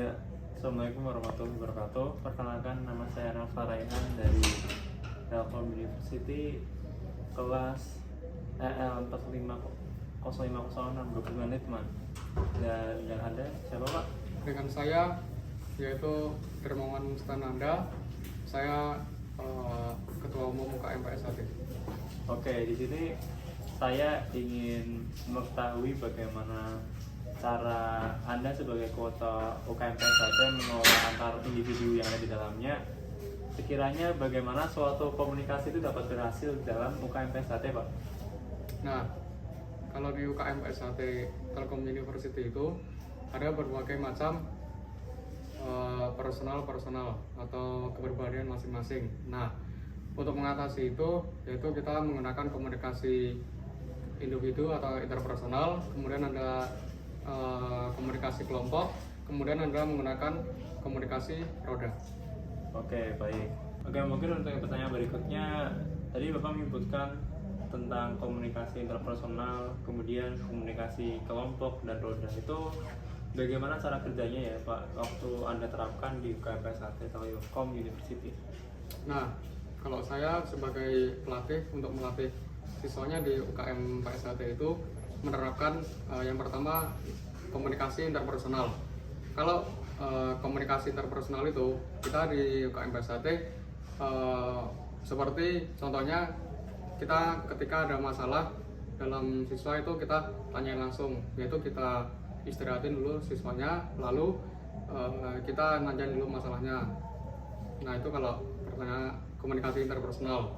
Ya, Assalamualaikum warahmatullahi wabarakatuh. Perkenalkan, nama saya Rafa Raihan dari Telkom University, kelas EL 4505006 Gabungan Management. Dan yang ada siapa Pak? Dengan saya yaitu Dermawan Stananda. Saya Ketua Umum UKM PSAT. Oke, di sini saya ingin mengetahui bagaimana cara Anda sebagai kuota UKM PSAT mengelola antar individu yang ada di dalamnya. Sekiranya bagaimana suatu komunikasi itu dapat berhasil dalam UKM PSAT, Pak? Nah, kalau di UKM PSAT Telkom University itu ada berbagai macam personal atau kepribadian masing-masing. Nah, untuk mengatasi itu yaitu kita menggunakan komunikasi individu atau interpersonal, kemudian ada komunikasi kelompok, kemudian Anda menggunakan komunikasi roda. Oke, baik. Oke, mungkin untuk pertanyaan berikutnya, tadi Bapak menyebutkan tentang komunikasi interpersonal, kemudian komunikasi kelompok dan roda. Itu bagaimana cara kerjanya ya Pak, waktu Anda terapkan di UKM PSAT Telkom University? Nah, kalau saya sebagai pelatih untuk melatih siswanya di UKM PSAT itu menerapkan yang pertama komunikasi interpersonal. Kalau komunikasi interpersonal itu kita di UKM PSAT seperti contohnya kita ketika ada masalah dalam siswa itu kita tanyain langsung, yaitu kita istirahatin dulu siswanya, lalu kita nanyain dulu masalahnya. Nah, itu kalau pertanyaan komunikasi interpersonal.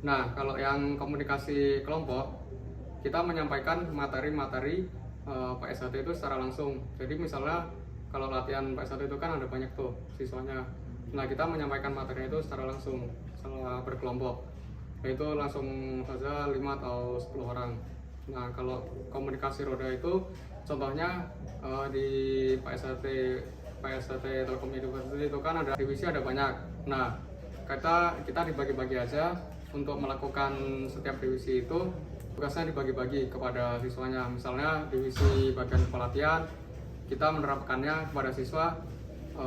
Nah, kalau yang komunikasi kelompok, kita menyampaikan materi-materi PSAT itu secara langsung. Jadi misalnya kalau latihan PSAT itu kan ada banyak tuh siswanya. Nah, kita menyampaikan materi itu secara langsung, secara berkelompok. Yaitu langsung saja 5 atau 10 orang. Nah, kalau komunikasi roda itu contohnya di PSAT Telkom University itu kan ada divisi, ada banyak. Nah, kita dibagi-bagi aja untuk melakukan setiap divisi itu. Tugasnya dibagi-bagi kepada siswanya. Misalnya divisi bagian pelatihan kita menerapkannya kepada siswa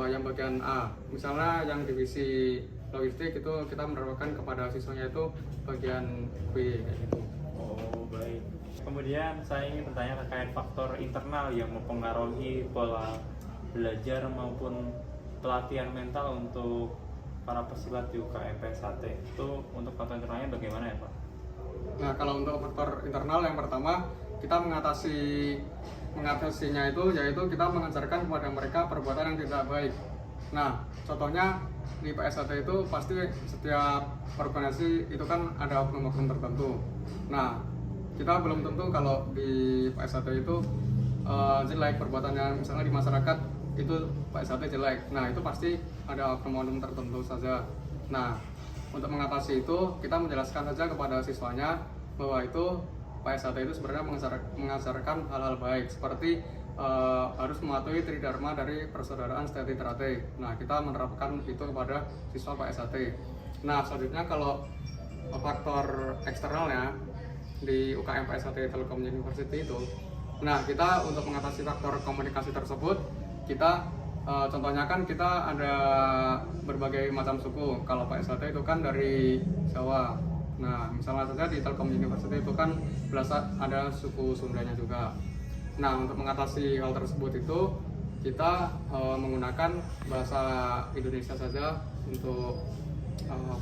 yang bagian A. Misalnya yang divisi logistik itu kita menerapkan kepada siswanya itu bagian B kayak gitu. Oh, baik. Kemudian saya ingin bertanya terkait faktor internal yang mempengaruhi pola belajar maupun pelatihan mental untuk para pesilat di UKM PSAT. Itu untuk faktor internalnya bagaimana ya Pak? Nah, kalau untuk faktor internal yang pertama kita mengatasinya itu yaitu kita mengajarkan kepada mereka perbuatan yang tidak baik. Nah, contohnya di PSAT itu pasti setiap organisasi itu kan ada oknum-oknum tertentu. Nah, kita belum tentu kalau di PSAT itu jelek perbuatannya, misalnya di masyarakat itu PSAT jelek. Nah, itu pasti ada oknum-oknum tertentu saja. Nah, untuk mengatasi itu kita menjelaskan saja kepada siswanya bahwa itu PSAT itu sebenarnya mengajarkan hal-hal baik seperti harus mematuhi tridharma dari persaudaraan sejati terate. Nah, kita menerapkan itu kepada siswa PSAT. Nah, selanjutnya kalau faktor eksternalnya di UKM PSAT Telkom University itu, nah kita untuk mengatasi faktor komunikasi tersebut, kita contohnya kan kita ada berbagai macam suku. Kalau PSAT itu kan dari Jawa. Nah, misalnya saja di Telkom University itu kan ada suku Sundanya juga. Nah, untuk mengatasi hal tersebut itu kita menggunakan bahasa Indonesia saja untuk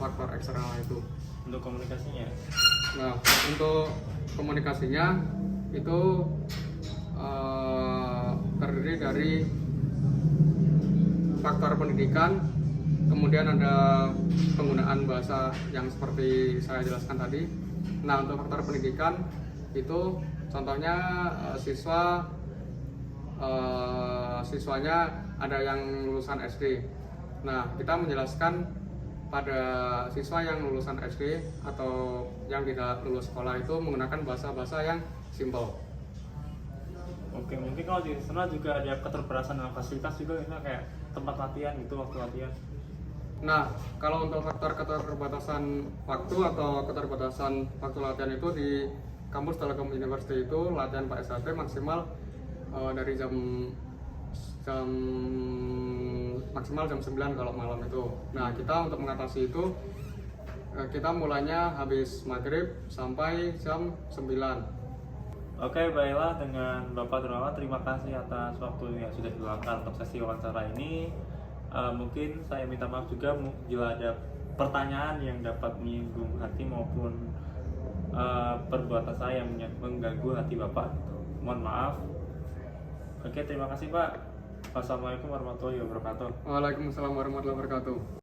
faktor eksternal itu. Untuk komunikasinya? Nah, untuk komunikasinya itu terdiri dari faktor pendidikan, kemudian ada penggunaan bahasa yang seperti saya jelaskan tadi. Nah, untuk faktor pendidikan itu contohnya siswanya ada yang lulusan SD. Nah, kita menjelaskan pada siswa yang lulusan SD atau yang tidak lulus sekolah itu menggunakan bahasa-bahasa yang simpel. Oke, mungkin kalau di sana juga ada keterbatasan dalam fasilitas juga, misalnya kayak tempat latihan gitu, waktu latihan. Nah, kalau untuk faktor keterbatasan waktu atau keterbatasan waktu latihan itu di kampus Telkom University itu latihan PSAT maksimal dari jam jam maksimal jam 9 kalau malam itu. Nah, kita untuk mengatasi itu kita mulainya habis maghrib sampai jam 9. Oke, baiklah dengan Bapak Dermawan, terima kasih atas waktu yang sudah diluangkan untuk sesi wawancara ini. Mungkin saya minta maaf juga jika ada pertanyaan yang dapat menyinggung hati maupun perbuatan saya yang mengganggu hati Bapak. Mohon maaf. Oke, terima kasih Pak. Wassalamualaikum warahmatullahi wabarakatuh. Waalaikumsalam warahmatullahi wabarakatuh.